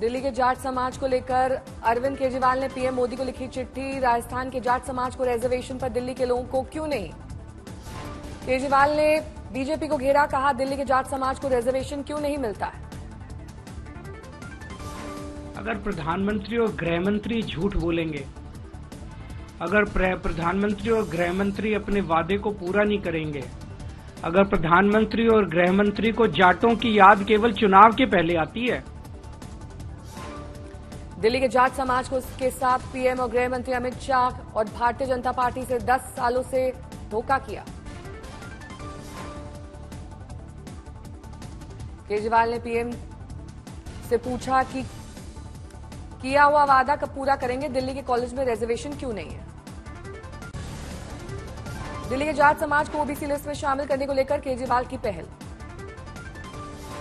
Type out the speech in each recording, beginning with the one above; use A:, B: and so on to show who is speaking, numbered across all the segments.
A: दिल्ली के जाट समाज को लेकर अरविंद केजरीवाल ने पीएम मोदी को लिखी चिट्ठी। राजस्थान के जाट समाज को रिजर्वेशन पर दिल्ली के लोगों को क्यों नहीं? केजरीवाल ने बीजेपी को घेरा, कहा दिल्ली के जाट समाज को रिजर्वेशन क्यों नहीं मिलता है।
B: अगर प्रधानमंत्री और गृह मंत्री झूठ बोलेंगे, अगर प्रधानमंत्री और गृह मंत्री अपने वादे को पूरा नहीं करेंगे, अगर प्रधानमंत्री और गृह मंत्री को जाटों की याद केवल चुनाव के पहले आती है।
A: दिल्ली के जाट समाज को के साथ पीएम और गृह मंत्री अमित शाह और भारतीय जनता पार्टी से 10 सालों से धोखा किया। केजरीवाल ने पीएम से पूछा कि किया हुआ वादा कब पूरा करेंगे, दिल्ली के कॉलेज में रिजर्वेशन क्यों नहीं है। दिल्ली के जाट समाज को ओबीसी लिस्ट में शामिल करने को लेकर केजरीवाल की पहल।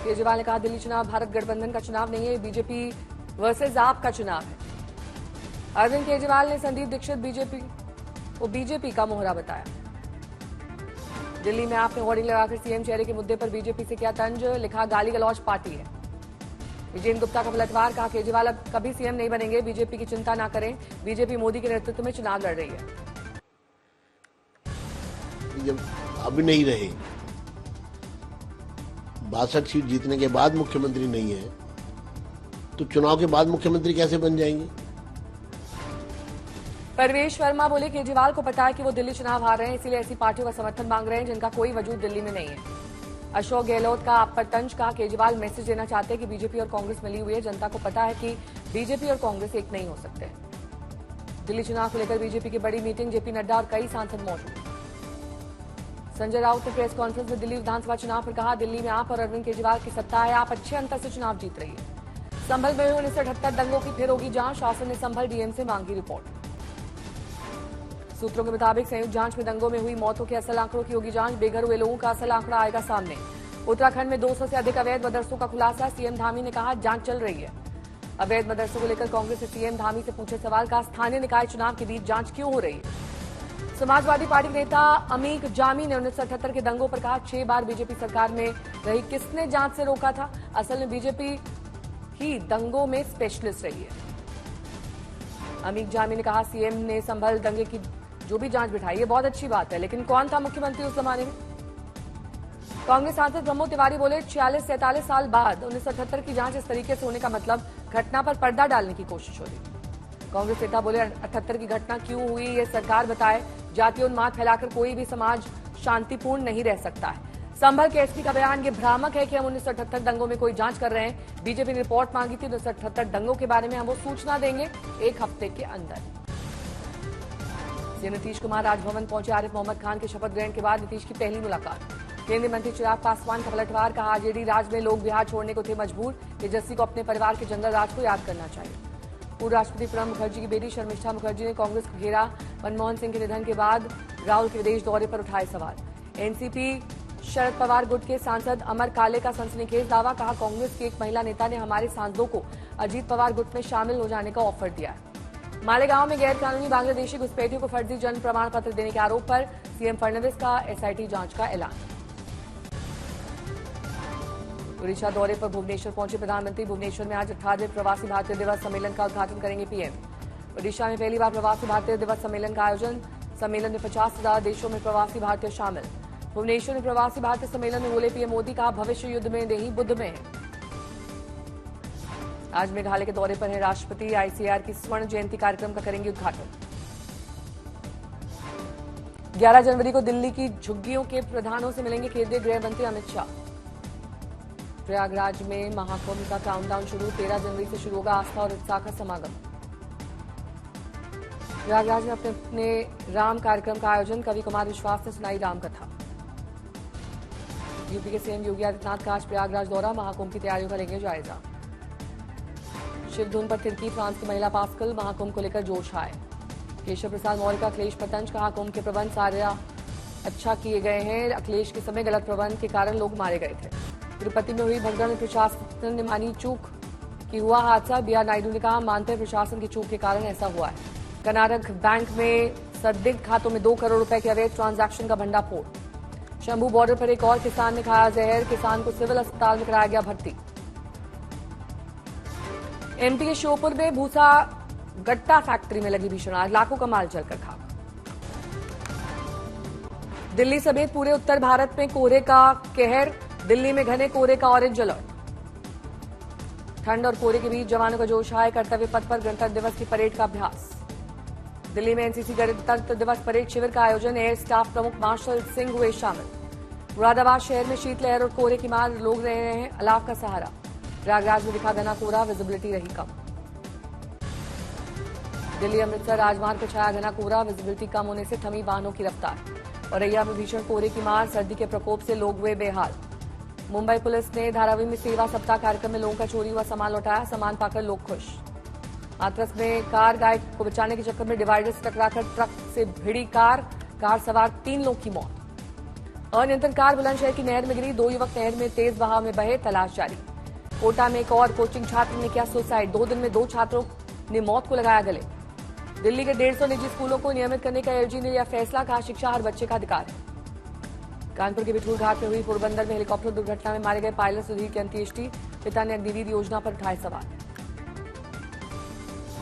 A: केजरीवाल ने कहा दिल्ली चुनाव भारत गठबंधन का चुनाव नहीं है, बीजेपी वर्सेस आप का चुनाव है। अरविंद केजरीवाल ने संदीप दीक्षित बीजेपी का मोहरा बताया। दिल्ली में आपने होर्डिंग लगाकर सीएम चेहरे के मुद्दे पर बीजेपी से किया तंज, लिखा गाली गलौज पार्टी है। विजेंद्र गुप्ता का पलटवार, कहा केजरीवाल अब कभी सीएम नहीं बनेंगे, बीजेपी की चिंता न करें, बीजेपी मोदी के नेतृत्व में चुनाव लड़ रही है।
C: जब अभी नहीं रहे, 62 सीट जीतने के बाद मुख्यमंत्री नहीं है तो चुनाव के बाद मुख्यमंत्री कैसे बन जाएंगे?
A: परवेश वर्मा बोले केजरीवाल को पता है कि वो दिल्ली चुनाव हार रहे हैं, इसीलिए ऐसी पार्टियों का समर्थन मांग रहे हैं जिनका कोई वजूद दिल्ली में नहीं है। अशोक गहलोत का आप पर तंज, कहा केजरीवाल मैसेज देना चाहते हैं कि बीजेपी और कांग्रेस मिली हुई है, जनता को पता है कि बीजेपी और कांग्रेस एक नहीं हो सकते। दिल्ली चुनाव को लेकर बीजेपी की बड़ी मीटिंग, जेपी नड्डा और कई सांसद मौजूद। संजय राउत ने प्रेस कॉन्फ्रेंस में दिल्ली विधानसभा चुनाव पर कहा दिल्ली में आप और अरविंद केजरीवाल की सत्ता है, आप अच्छे अंतर से चुनाव जीत रही है। संभल में हुए 1978 दंगों की फिर होगी जांच, शासन ने संभल डीएम से मांगी रिपोर्ट। सूत्रों के मुताबिक संयुक्त जांच में दंगों में हुई मौतों के असल आंकड़ों की होगी जांच, बेघर हुए लोगों का असल आंकड़ा आएगा सामने। उत्तराखंड में 200 से अधिक अवैध मदरसों का खुलासा, सीएम धामी ने कहा जांच चल रही है। अवैध मदरसों को लेकर कांग्रेस ने सीएम धामी से पूछे सवाल, का स्थानीय निकाय चुनाव के बीच जांच क्यों हो रही है। समाजवादी पार्टी के नेता अमीक जामी ने 1978 के दंगों पर कहा 6 बार बीजेपी सरकार में रही, किसने जांच से रोका था? असल में बीजेपी ही दंगों में स्पेशलिस्ट रही है। अमीक जामी ने कहा सीएम ने संभल दंगे की जो भी जांच बिठाई है बहुत अच्छी बात है, लेकिन कौन था मुख्यमंत्री उस जमाने में? कांग्रेस सांसद प्रमोद तिवारी बोले 46-47 साल बाद 1978 की जांच इस तरीके से होने का मतलब घटना पर पर्दा डालने की कोशिश हो रही। कांग्रेस नेता बोले 78 की घटना क्यों हुई ये सरकार बताए, जातीयोन्माद फैलाकर कोई भी समाज शांतिपूर्ण नहीं रह सकता है। संभल के एसपी का बयान, ये भ्रामक है कि हम 1978 दंगों में कोई जांच कर रहे हैं। बीजेपी ने रिपोर्ट मांगी थी 1978 दंगों के बारे में, हम वो सूचना देंगे 1 हफ्ते के अंदर। सीएम नीतीश कुमार राजभवन पहुंचे, आरिफ मोहम्मद खान के शपथ ग्रहण के बाद नीतीश की पहली मुलाकात। केंद्रीय मंत्री चिराग पासवान का पलटवार, कहा आरजेडी राज में लोग बिहार छोड़ने को थे मजबूर, तेजस्वी को अपने परिवार के जंगल राज को याद करना चाहिए। पूर्व राष्ट्रपति प्रणब मुखर्जी की बेटी शर्मिष्ठा मुखर्जी ने कांग्रेस को घेरा, मनमोहन सिंह के निधन के बाद राहुल के विदेश दौरे पर उठाए सवाल। एनसीपी शरद पवार गुट के सांसद अमर काले का सनसनीखेज दावा, कहा कांग्रेस की एक महिला नेता ने हमारे सांसदों को अजीत पवार गुट में शामिल हो जाने का ऑफर दिया है। मालेगांव में गैर कानूनी बांग्लादेशी घुसपैठियों को फर्जी जन्म प्रमाण पत्र देने के आरोप पर सीएम फडणवीस का एसआईटी जांच का ऐलान। ओडिशा दौरे पर भुवनेश्वर पहुंचे प्रधानमंत्री, भुवनेश्वर में आज 18वें प्रवासी भारतीय दिवस सम्मेलन का उद्घाटन करेंगे पीएम। ओडिशा में पहली बार प्रवासी भारतीय दिवस सम्मेलन का आयोजन, सम्मेलन में 50,000 देशों में प्रवासी भारतीय शामिल। भुवनेश्वर में प्रवासी भारतीय सम्मेलन में बोले पीएम मोदी, कहा भविष्य युद्ध में नहीं बुद्ध में है। आज मेघालय के दौरे पर है राष्ट्रपति, आईसीआर की स्वर्ण जयंती कार्यक्रम का करेंगे उद्घाटन। 11 जनवरी को दिल्ली की झुग्गियों के प्रधानों से मिलेंगे केंद्रीय गृह मंत्री अमित शाह। प्रयागराज में महाकुंभ का काउंटडाउन शुरू, 13 जनवरी से शुरू होगा आस्था और उत्साह का समागम। प्रयागराज में अपने राम कार्यक्रम का आयोजन, कवि कुमार विश्वास ने सुनाई राम कथा। यूपी के सीएम योगी आदित्यनाथ का आज प्रयागराज दौरा, महाकुंभ की तैयारियों का लेंगे जायजा। शिवधुन पर थिरकी फ्रांस की महिला पास्कल, महाकुंभ को लेकर जोश आए। केशव प्रसाद मौर्य का अखिलेश पर तंज, कहा कुंभ के प्रबंध सारे अच्छा किए गए हैं, अखिलेश के समय गलत प्रबंध के कारण लोग मारे गए थे। तिरुपति में हुई भगदड़ में प्रशासन ने मानी चूक की हुआ हादसा, बीआर नायडू ने कहा मानते हैं प्रशासन की चूक के कारण ऐसा हुआ है। कर्नाटक बैंक में संदिग्ध खातों में 2 करोड़ रुपए के अवैध ट्रांजैक्शन का भंडाफोड़। शंभू बॉर्डर पर एक और किसान ने खाया जहर, किसान को सिविल अस्पताल में कराया गया भर्ती। एमपी के श्योपुर में भूसा गट्टा फैक्ट्री में लगी भीषण आग, लाखों का माल जलकर खाक। दिल्ली समेत पूरे उत्तर भारत में कोहरे का कहर, दिल्ली में घने कोहरे का ऑरेंज अलर्ट। ठंड और कोहरे के बीच जवानों का जोश है, कर्तव्य पथ पर गणतंत्र दिवस की परेड का अभ्यास। दिल्ली में एनसीसी गणतंत्र दिवस परेड शिविर का आयोजन, एयर स्टाफ प्रमुख मार्शल सिंह हुए शामिल। मुरादाबाद शहर में शीतलहर और कोहरे की मार, लोग रहे हैं अलाव का सहारा। प्रयागराज में दिखा घना कोहरा, विजिबिलिटी रही कम। दिल्ली अमृतसर राजमार्ग पर छाया घना कोहरा, विजिबिलिटी कम होने से थमी वाहनों की रफ्तार। औरैया में भीषण कोहरे की मार, सर्दी के प्रकोप से लोग हुए बेहाल। मुंबई पुलिस ने धारावी में सेवा सप्ताह कार्यक्रम में लोगों का चोरी हुआ सामान लौटाया, सामान पाकर लोग खुश। हाथरस में कार गाय को बचाने के चक्कर में डिवाइडर से टकराकर ट्रक से भिड़ी कार सवार 3 लोगों की मौत। अनियंत्रित कार बुलंदशहर की नहर में गिरी, 2 युवक नहर में तेज बहाव में बहे, तलाश जारी। कोटा में एक और कोचिंग छात्र ने किया सुसाइड, 2 दिन में 2 छात्रों ने मौत को लगाया गले। दिल्ली के 150 निजी स्कूलों को नियमित करने का एलजी ने लिया फैसला, कहा शिक्षा हर बच्चे का अधिकार है। कानपुर के बिठूर घाट में हुई पोरबंदर में हेलीकॉप्टर दुर्घटना में मारे गए पायलट सुधीर की अंत्येष्टि, पिता ने अग्निवीर योजना पर उठाए सवाल।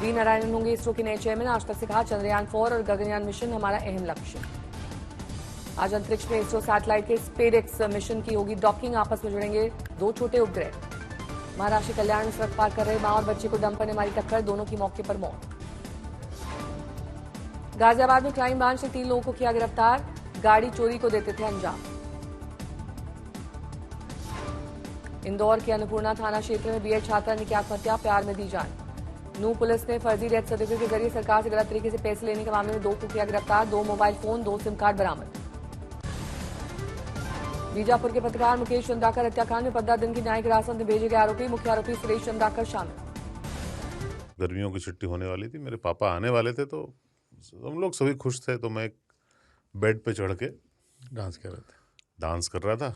A: वी नारायणन होंगे इसरो के नए चेयरमैन, आज तक से कहा चंद्रयान 4 और गगनयान मिशन हमारा अहम लक्ष्य। आज अंतरिक्ष में इसरो सैटेलाइट के स्पेसएक्स मिशन की होगी डॉकिंग, आपस में जुड़ेंगे 2 छोटे उपग्रह। महाराष्ट्र कल्याण में सड़क पार कर रहे मां और बच्चे को डंपर ने मारी टक्कर, दोनों की मौके पर मौत। गाजियाबाद में क्राइम ब्रांच ने 3 लोगों को किया गिरफ्तार, गाड़ी चोरी को देते थे अंजाम। इंदौर के अन्नपूर्णा थाना क्षेत्र में बीएड छात्रा ने की आत्महत्या, प्यार में दी जान। नूह पुलिस ने फर्जी डेथ सर्टिफिकेट के जरिए सरकार से गलत तरीके से पैसे लेने के मामले में 2 को किया गिरफ्तार, 2 मोबाइल फोन, 2 सिम कार्ड बरामद। बीजापुर के पत्रकार मुकेश चंद्राकर हत्याकांड में 15 दिन की न्यायिक हिरासत में भेजे गए आरोपी, मुख्य आरोपी सुरेश चंद्राकर शामिल।
D: गर्मियों की छुट्टी होने वाली थी, मेरे पापा आने वाले थे, तो हम लोग सभी खुश थे। तो मैं बेड पे चढ़ के डांस कर रहा था,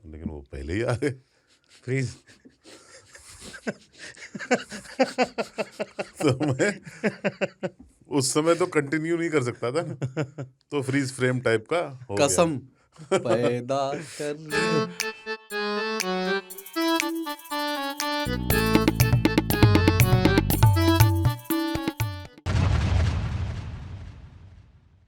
D: लेकिन वो पहले ही आ गए।
E: फ्रीज।
D: तो मैं उस समय तो कंटिन्यू नहीं कर सकता था ना, तो फ्रीज फ्रेम टाइप का हो गया।
E: कसम पैदा कर